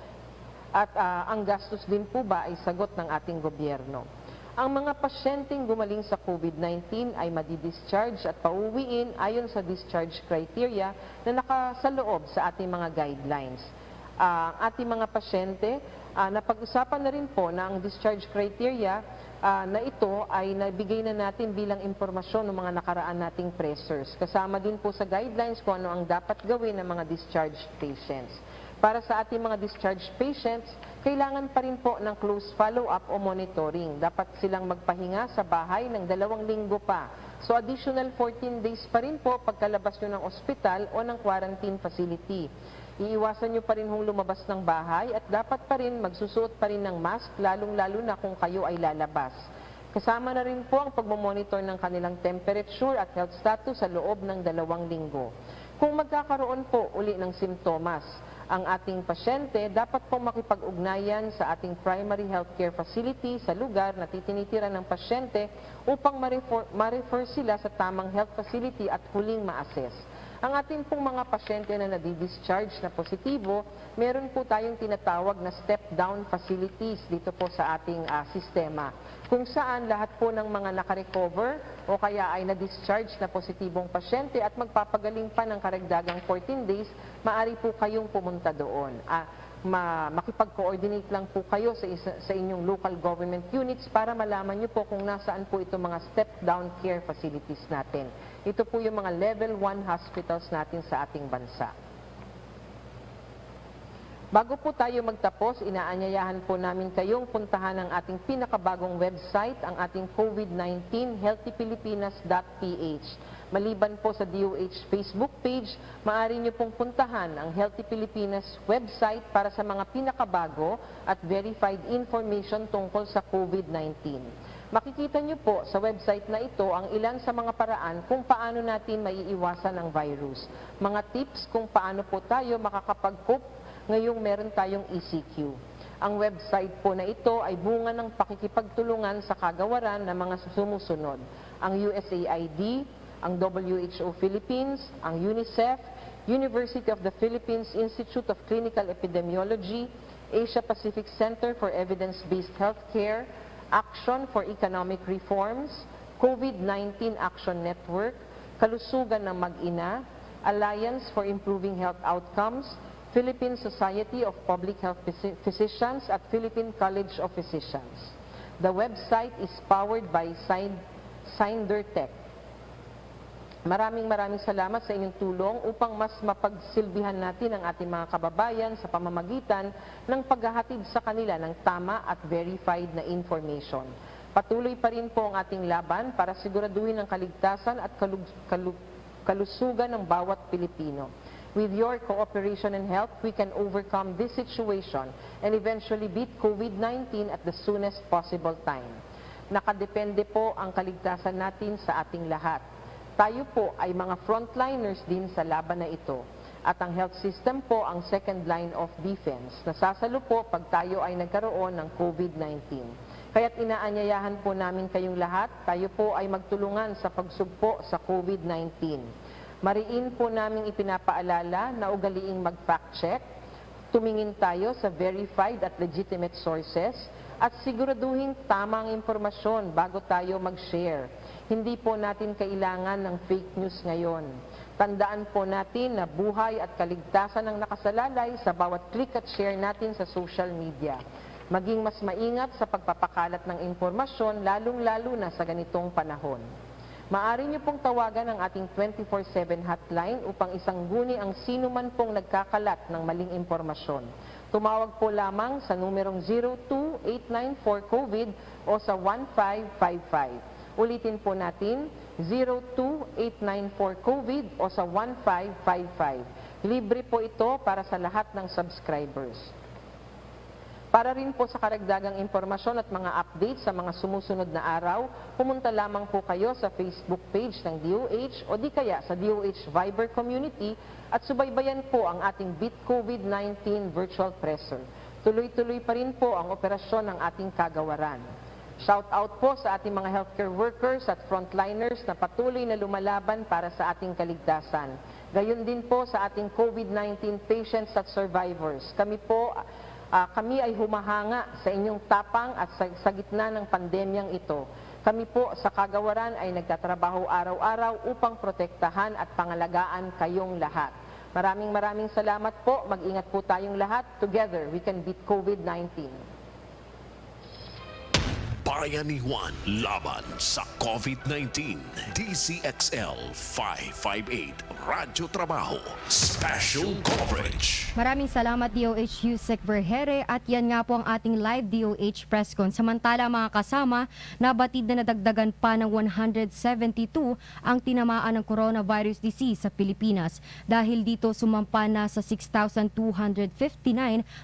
At ang gastos din po ba ay sagot ng ating gobyerno? Ang mga pasyenteng gumaling sa COVID-19 ay madi-discharge at pauwiin ayon sa discharge criteria na nakasaloob sa ating mga guidelines. Ang ating mga pasyente, napag-usapan na rin po na ang discharge criteria na ito ay nabigay na natin bilang impormasyon ng mga nakaraan nating pressers. Kasama din po sa guidelines kung ano ang dapat gawin ng mga discharged patients. Para sa ating mga discharged patients, kailangan pa rin po ng close follow-up o monitoring. Dapat silang magpahinga sa bahay ng 2 linggo pa. So additional 14 days pa rin po pagkalabas nyo ng ospital o ng quarantine facility. Iiwasan nyo pa rin hong lumabas ng bahay at dapat pa rin magsusuot pa rin ng mask, lalong-lalo na kung kayo ay lalabas. Kasama na rin po ang pagmamonitor ng kanilang temperature at health status sa loob ng 2 linggo. Kung magkakaroon po uli ng simptomas, ang ating pasyente dapat pong makipag-ugnayan sa ating primary healthcare facility sa lugar na titinitira ng pasyente upang ma-refer sila sa tamang health facility at huling ma-assess. Ang ating pong mga pasyente na nadi-discharge na positibo, meron po tayong tinatawag na step-down facilities dito po sa ating sistema, kung saan lahat po ng mga nakarecover o kaya ay na-discharge na positibong pasyente at magpapagaling pa ng karagdagang 14 days, maaari po kayong pumunta doon. Makipag-coordinate lang po kayo sa inyong local government units para malaman nyo po kung nasaan po itong mga step-down care facilities natin. Ito po yung mga level 1 hospitals natin sa ating bansa. Bago po tayo magtapos, inaanyayahan po namin kayong puntahan ang ating pinakabagong website, ang ating COVID-19 healthypilipinas.ph. Maliban po sa DOH Facebook page, maaari nyo pong puntahan ang Healthy Pilipinas website para sa mga pinakabago at verified information tungkol sa COVID-19. Makikita nyo po sa website na ito ang ilan sa mga paraan kung paano natin maiiwasan ang virus. Mga tips kung paano po tayo makakapag-cope ngayong meron tayong ECQ. Ang website po na ito ay bunga ng pakikipagtulungan sa kagawaran ng mga sumusunod. Ang USAID, ang WHO Philippines, ang UNICEF, University of the Philippines Institute of Clinical Epidemiology, Asia Pacific Center for Evidence-Based Healthcare, Action for Economic Reforms, COVID-19 Action Network, Kalusugan ng Mag-ina, Alliance for Improving Health Outcomes, Philippine Society of Public Health Physicians at Philippine College of Physicians. The website is powered by SinderTech. Maraming salamat sa inyong tulong upang mas mapagsilbihan natin ang ating mga kababayan sa pamamagitan ng paghahatid sa kanila ng tama at verified na information. Patuloy pa rin po ang ating laban para siguraduhin ang kaligtasan at kalusugan ng bawat Pilipino. With your cooperation and help, we can overcome this situation and eventually beat COVID-19 at the soonest possible time. Nakadepende po ang kaligtasan natin sa ating lahat. Tayo po ay mga frontliners din sa laban na ito. At ang health system po ang second line of defense. Nasasalo po pag tayo ay nagkaroon ng COVID-19. Kaya't inaanyayahan po namin kayong lahat, tayo po ay magtulungan sa pagsugpo sa COVID-19. Mariin po namin ipinapaalala na ugaliing mag-fact check, tumingin tayo sa verified at legitimate sources, at siguraduhin tamang impormasyon bago tayo mag-share. Hindi po natin kailangan ng fake news ngayon. Tandaan po natin na buhay at kaligtasan ang nakasalalay sa bawat click at share natin sa social media. Maging mas maingat sa pagpapakalat ng impormasyon, lalong-lalo na sa ganitong panahon. Maaari niyo pong tawagan ang ating 24/7 hotline upang isangguni ang sino man pong nagkakalat ng maling impormasyon. Tumawag po lamang sa numerong 02894-COVID o sa 1555. Ulitin po natin, 02894-COVID o sa 1555. Libre po ito para sa lahat ng subscribers. Para rin po sa karagdagang impormasyon at mga updates sa mga sumusunod na araw, pumunta lamang po kayo sa Facebook page ng DOH o di kaya sa DOH Viber Community at subaybayan po ang ating Beat COVID-19 Virtual Presser. Tuloy-tuloy pa rin po ang operasyon ng ating kagawaran. Shout out po sa ating mga healthcare workers at frontliners na patuloy na lumalaban para sa ating kaligtasan. Gayon din po sa ating COVID-19 patients at survivors. Kami ay humahanga sa inyong tapang at sa gitna ng pandemyang ito. Kami po sa kagawaran ay nagtatrabaho araw-araw upang protektahan at pangalagaan kayong lahat. Maraming salamat po. Mag-ingat po tayong lahat. Together, we can beat COVID-19. Bayanihan laban sa COVID-19. DCXL 558 Radyo Trabaho Special Coverage. Maraming salamat DOH Yusek Vergere at yan nga po ang ating live DOH press con. Samantala mga kasama, nabatid na nadagdagan pa ng 172 ang tinamaan ng coronavirus disease sa Pilipinas. Dahil dito sumampa na sa 6,259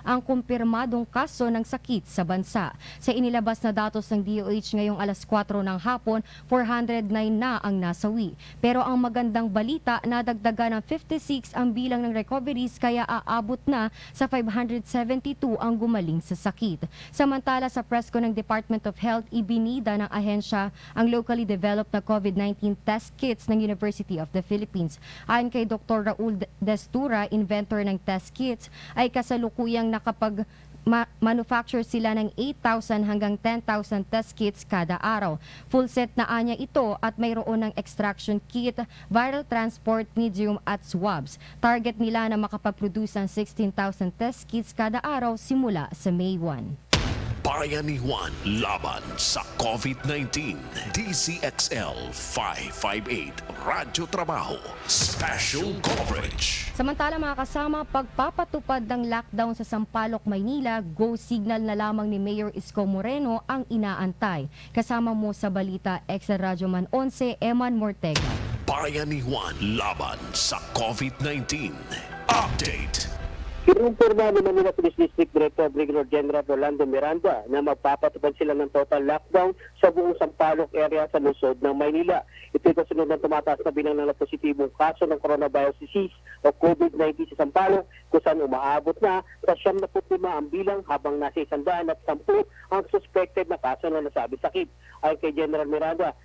ang kumpirmadong kaso ng sakit sa bansa. Sa inilabas na datos ng DOH ngayong alas 4 ng hapon, 409 na ang nasawi. Pero ang magandang balita, nadagdagan ng 56 ang bilang ng recoveries kaya aabot na sa 572 ang gumaling sa sakit. Samantala sa press con ng Department of Health, ibinida ng ahensya ang locally developed na COVID-19 test kits ng University of the Philippines. Ayon kay Dr. Raul Destura, inventor ng test kits, ay kasalukuyang manufacture sila ng 8,000 hanggang 10,000 test kits kada araw. Full set na anya ito at mayroon ng extraction kit, viral transport medium at swabs. Target nila na makapag-produce ng 16,000 test kits kada araw simula sa May 1. Bayanihan laban sa COVID-19. DCXL 558 Radyo Trabaho Special Coverage. Samantala mga kasama, pagpapatupad ng lockdown sa Sampaloc, Maynila, go signal na lamang ni Mayor Isko Moreno ang inaantay. Kasama mo sa balita, Extra Radyo Man 11, Eman Mortega. Bayanihan laban sa COVID-19. Update. Kinumpirma ni Manila Police District Director Brigadier General Rolando Miranda na magpapatupad sila ng total lockdown sa buong Sampaloc area sa lungsod ng Maynila. Ito'y kasunod ng tumataas na bilang ng positibong kaso ng coronavirus disease o COVID-19 sa Sampaloc, kung saan umaabot na sa 75 ang bilang habang nasa 110 ang suspected na kaso ng nasabing sakit. Ayon kay General Miranda,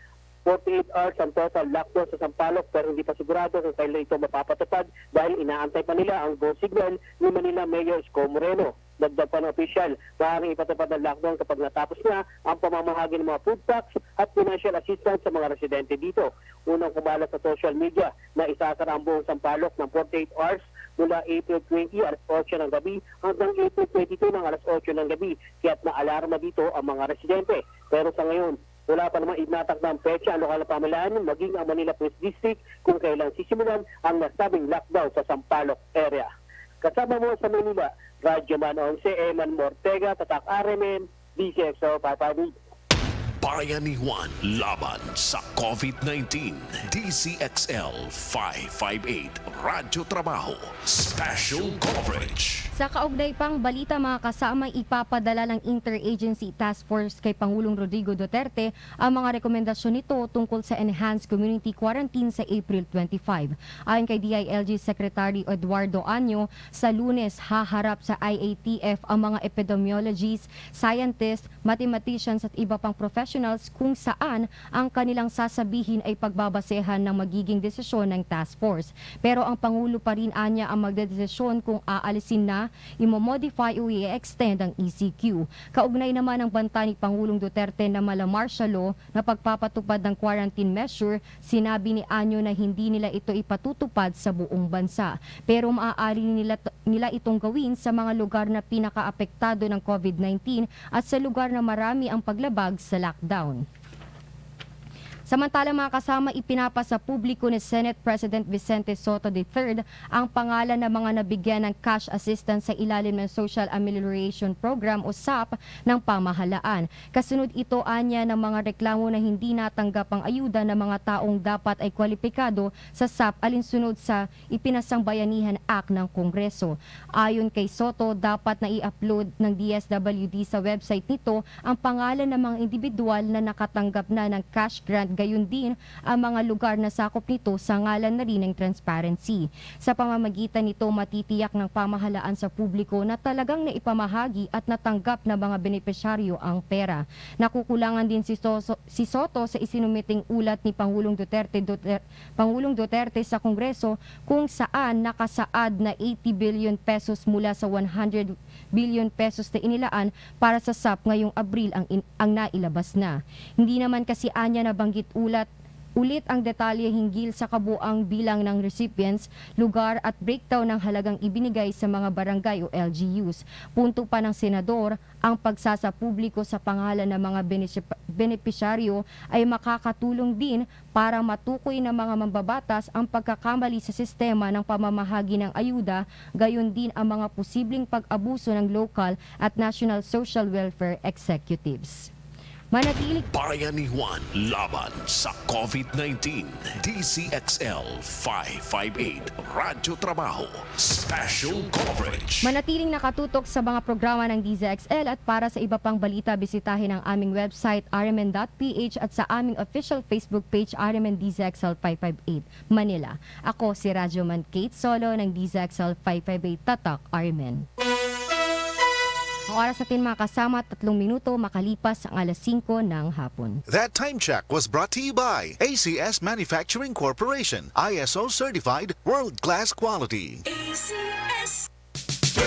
48 hours ang total lockdown sa Sampaloc pero hindi pa sigurado kung kailan ito mapapatupad dahil inaantay pa nila ang go signal ni Manila Mayor Isko Moreno. Dagdag pa ng opisyal, maaaring ipatupad ang lockdown kapag natapos na ang pamamahagi ng mga food packs at financial assistance sa mga residente dito. Unang kumalat sa social media na isasara ang buong Sampaloc ng 48 hours mula April 20 alas 8 ng gabi hanggang April 22 ng alas 8 ng gabi, kaya't na-alarma dito ang mga residente. Pero sa ngayon, wala pa naman ignatak ng petsa ang lokal na pamahalaan maging ang Manila Police District kung kailan sisimulan ang nasabing lockdown sa Sampaloc area. Kasama mo sa Manila, Radyo Man 11, Eman Mortega, Tatak RMN, DCXO 558. Bayanihan laban sa COVID-19. DCXL 558 Radyo Trabaho Special Coverage. Sa kaugnay pang balita mga kasama, ipapadala ng Interagency Task Force kay Pangulong Rodrigo Duterte ang mga rekomendasyon nito tungkol sa Enhanced Community Quarantine sa April 25. Ayon kay DILG Secretary Eduardo Año, sa Lunes haharap sa IATF ang mga epidemiologists, scientists, mathematicians at iba pang professionals kung saan ang kanilang sasabihin ay pagbabasehan ng magiging desisyon ng task force. Pero ang Pangulo pa rin anya ang magdedesisyon kung aalisin na, imomodify o i-extend ang ECQ. Kaugnay naman ang banta ni Pangulong Duterte na mala martial law na pagpapatupad ng quarantine measure, sinabi ni Año na hindi nila ito ipatutupad sa buong bansa. Pero maaari nila itong gawin sa mga lugar na pinakaapektado ng COVID-19 at sa lugar na marami ang paglabag sa lockdown. Samantala mga kasama, ipinapasa publiko ni Senate President Vicente Sotto III ang pangalan ng mga nabigyan ng cash assistance sa ilalim ng Social Amelioration Program o SAP ng pamahalaan. Kasunod ito anya ng mga reklamo na hindi natanggap ang ayuda ng mga taong dapat ay kwalipikado sa SAP alinsunod sa Ipinasang Bayanihan Act ng Kongreso. Ayon kay Sotto, dapat na i-upload ng DSWD sa website nito ang pangalan ng mga individual na nakatanggap na ng cash grant gayon din ang mga lugar na sakop nito sa ngalan na rin ng transparency. Sa pamamagitan nito, matitiyak ng pamahalaan sa publiko na talagang naipamahagi at natanggap na mga benepisyaryo ang pera. Nakukulangan din si Soto sa isinumiting ulat ni Pangulong Duterte sa Kongreso kung saan nakasaad na 80 billion pesos mula sa 100 billion pesos na inilaan para sa SAP ngayong Abril ang nailabas na. Hindi naman kasi anya nabanggit ulit ang detalye hinggil sa kabuang bilang ng recipients, lugar at breakdown ng halagang ibinigay sa mga barangay o LGUs. Punto pa ng senador, ang pagsasapubliko sa pangalan ng mga benepisyaryo ay makakatulong din para matukoy ng mga mambabatas ang pagkakamali sa sistema ng pamamahagi ng ayuda, gayon din ang mga posibleng pag-abuso ng local at national social welfare executives. Manatiling Bayanihan laban sa COVID-19. DCXL 558 Radyo Trabaho Special Coverage. Manatiling nakatutok sa mga programa ng DZXL at para sa iba pang balita, bisitahin ang aming website rmn.ph at sa aming official Facebook page RMN DZXL 558 Manila. Ako si Radyoman Kate Solo ng DZXL 558 Tatak RMN. Ang oras natin mga kasama, 3 minuto makalipas ang alas 5 ng hapon. That time check was brought to you by ACS Manufacturing Corporation, ISO certified, world-class quality. ACS 24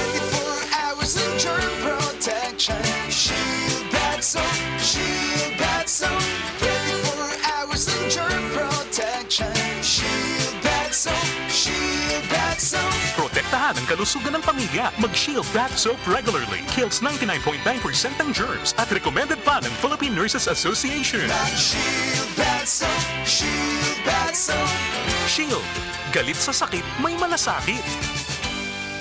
hours of germ protection. Shield Bad Soap, Shield Bad Soap. 24 hours of germ protection. Shield Bad Soap, Shield Bad Soap. Protektahan ang kalusugan ng pamilya. Mag-Shield Bath Soap regularly. Kills 99.9% ng germs at recommended pa ng Philippine Nurses Association. Shield Bad Soap, Shield Bad Soap. Shield. Galit sa sakit, may malasakit.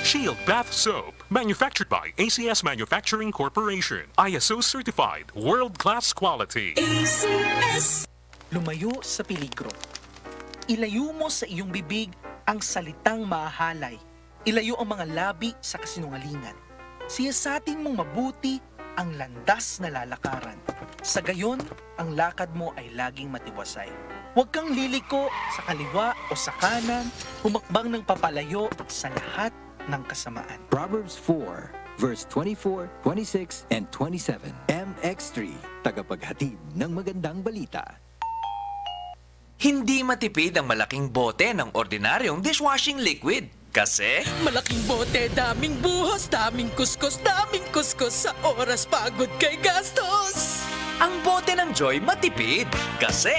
Shield Bath Soap. Manufactured by ACS Manufacturing Corporation. ISO certified. World-class quality. ACS. Lumayo sa peligro. Ilayo mo sa iyong bibig ang salitang mahalay. Ilayo ang mga labi sa kasinungalingan. Siyasatin mong mabuti ang landas na lalakaran. Sa gayon, ang lakad mo ay laging matiwasay. Huwag kang liliko sa kaliwa o sa kanan, humakbang ng papalayo sa lahat ng kasamaan. Proverbs 4, verse 24, 26, and 27. MX3, tagapaghatid ng magandang balita. Hindi matipid ang malaking bote ng ordinaryong dishwashing liquid. Kasi Malaking bote, daming buhos, daming kuskus sa oras pagod kay gastos. ang bote ng Joy matipid. Kasi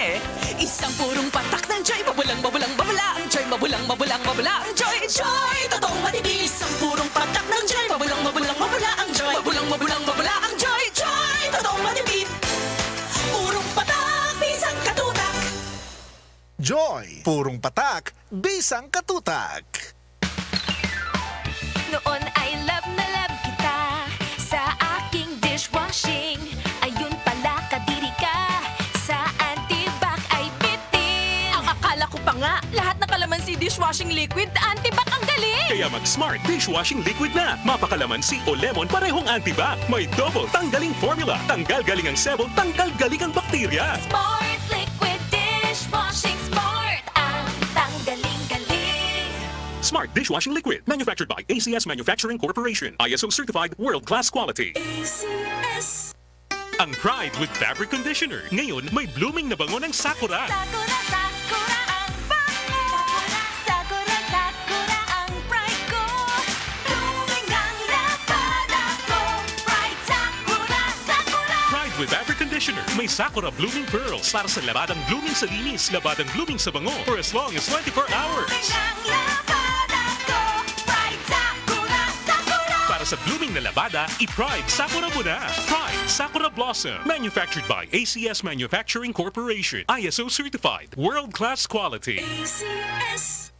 Isang purong patak ng Joy, mabulang babala ang Joy, mabulang babala ang Joy. Joy, totoong matipid. Isang purong patak ng Joy, mabulang babala ang Joy, mabulang babala ang Joy. Joy, totoong matipid. Purong patak, bisang katutak. Joy, purong patak, bisang katutak. Noon ay love na love kita sa aking dishwashing. Ayun pala kadiri ka, sa antibac ay bitin. Ang akala ko pa nga, lahat ng kalamansi dishwashing liquid, antibac ang galing. Kaya mag-Smart Dishwashing Liquid na. Mapakalamansi o lemon parehong antibac. May double tanggaling formula. Tanggal galing ang sebo, tanggal galing ang bakterya. Smart liquid dishwashing, smart ang tanggaling-galing. Smart Dishwashing Liquid. Manufactured by ACS Manufacturing Corporation. ISO certified, world-class quality. ACS. Ang Pride with Fabric Conditioner. Ngayon, may blooming na bango ng Sakura. Sakura, sakura ang bango. Sakura, sakura ang pride ko. Blooming ang labada ko. Pride, sakura, sakura. Pride with Fabric Conditioner. May Sakura Blooming Pearls para sa labadang blooming sa linis, labadang blooming sa bango for as long as 24 hours. Blooming ang labada ko. Pride, sakura, sakura. Para sa blooming na labada, i-Pride Sakura mo na. Pride Sakura Blossom. Manufactured by ACS Manufacturing Corporation. ISO certified. World-class quality. ACS.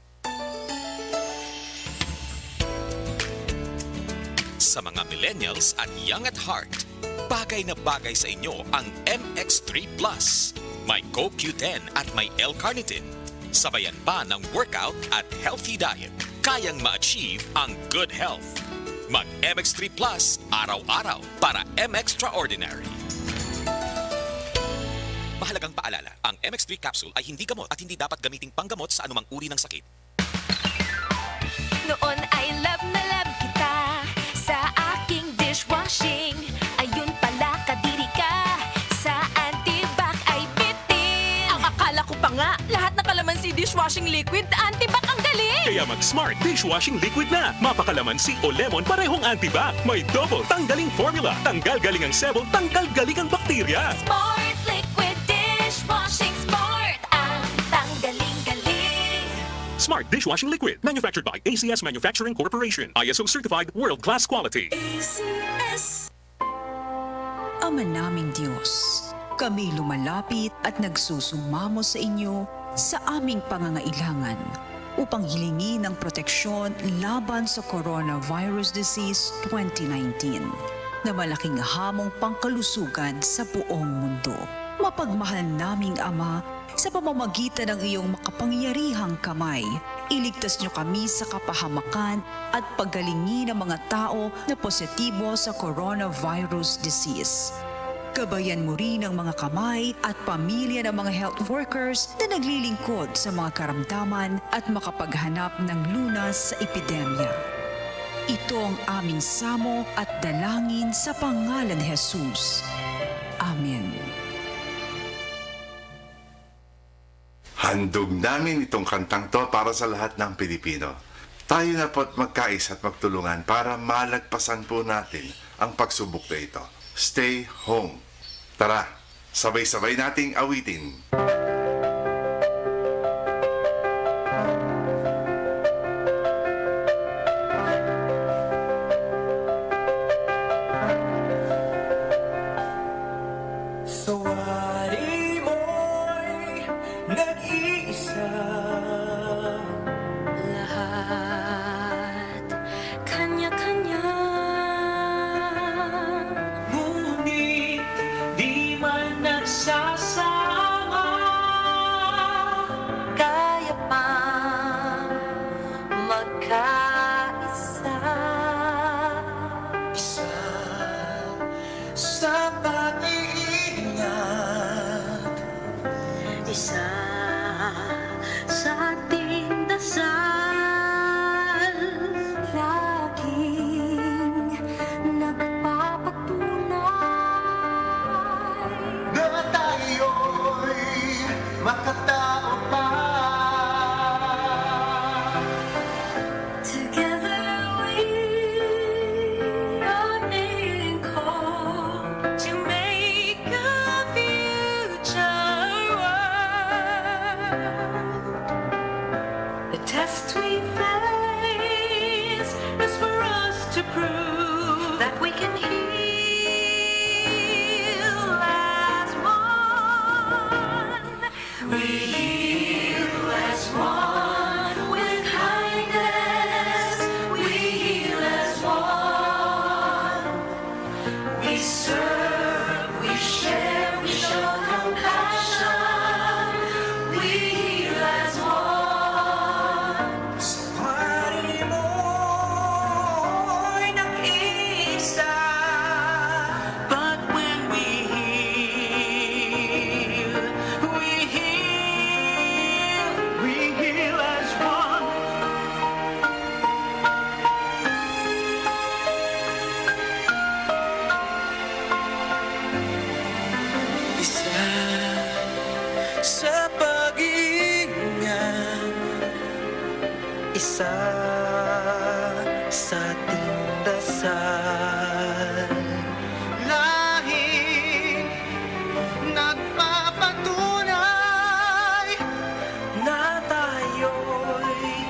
Sa mga millennials at young at heart, bagay na bagay sa inyo ang MX3 Plus. May CoQ10 at may L-carnitine. Sabayan pa ng workout at healthy diet. Kayang ma-achieve ang good health. Mag-MX3 Plus araw-araw para M-Extraordinary. Mahalagang paalala, ang MX3 capsule ay hindi gamot at hindi dapat gamiting panggamot sa anumang uri ng sakit. Noon ay love na love kita sa aking dishwashing. Ayun pala kadiri ka, sa antibac ay bitin. Ang akala ko pa nga, lahat ng kalamansi dishwashing liquid, antibac ang galing! Kaya mag-Smart Dishwashing Liquid na. Mapakalamansi o lemon parehong antibac. May double tanggaling formula. Tanggal galing ang sebo, tanggal galing ang bakterya. Smart liquid dishwashing, smart ang tanggaling-galing. Smart Dishwashing Liquid. Manufactured by ACS Manufacturing Corporation. ISO certified world-class quality. ACS. Ama naming Diyos, kami lumalapit at nagsusumamo sa inyo sa aming pangangailangan upang hilingin ang proteksyon laban sa Coronavirus Disease 2019 na malaking hamong pangkalusugan sa buong mundo. Mapagmahal naming Ama, sa pamamagitan ng iyong makapangyarihang kamay, iligtas niyo kami sa kapahamakan at paggalingin ng mga tao na positibo sa coronavirus disease. Gabayan mo rin ang mga kamay at pamilya ng mga health workers na naglilingkod sa mga karamdaman at makapaghanap ng lunas sa epidemya. Ito ang aming samo at dalangin sa pangalan ni Jesus. Amen. Handog namin itong kantang to para sa lahat ng Pilipino. Tayo na po't magkaisa at magtulungan para malagpasan po natin ang pagsubok na ito. Stay home. Tara, sabay-sabay nating awitin. Sawari mo'y nag-iisa. Lahat kanya-kanya. Ngunit di man nagsasama. Kaya pang magkaisa. Isa sa pag-iingat. Isa sa ating dasal. Laging nagpapatunay Na tayo'y makatao pa. Together we are being called to make a future world. The test we face is for us to prove that we can heal as one. We heal as one with kindness. We heal as one. We serve, we share, we show compassion. We heal as one. Sawari mo'y nag-iisa. But when we heal as one. Isa sa pag-iingat. Isa sa ating dasal. Lahing nagpapatunay na tayo'y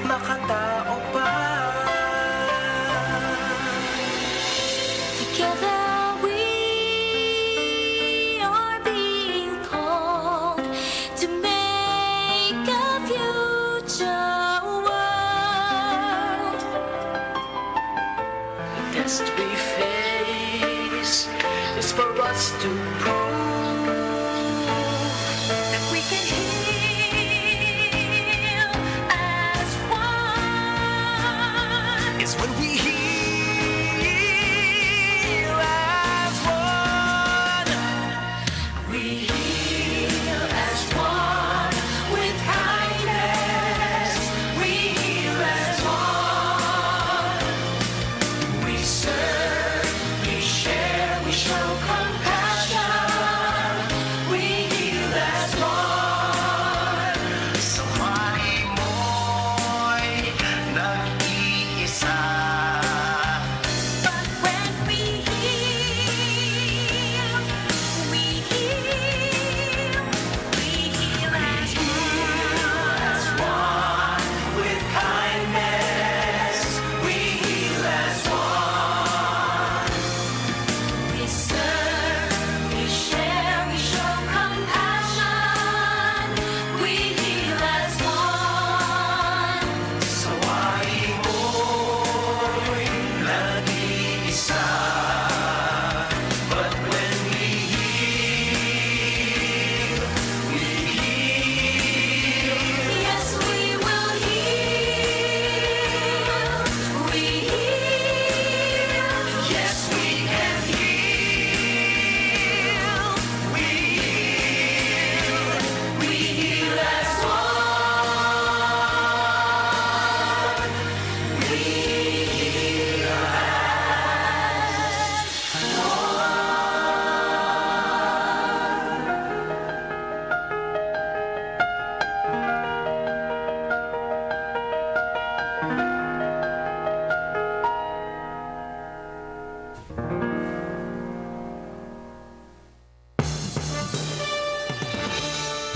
makatao pa. Together we are being called to make a future world. The test we face is for us to prove That we can heal as one. is when we heal as one. We heal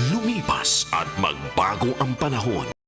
Lumipas at magbago ang panahon.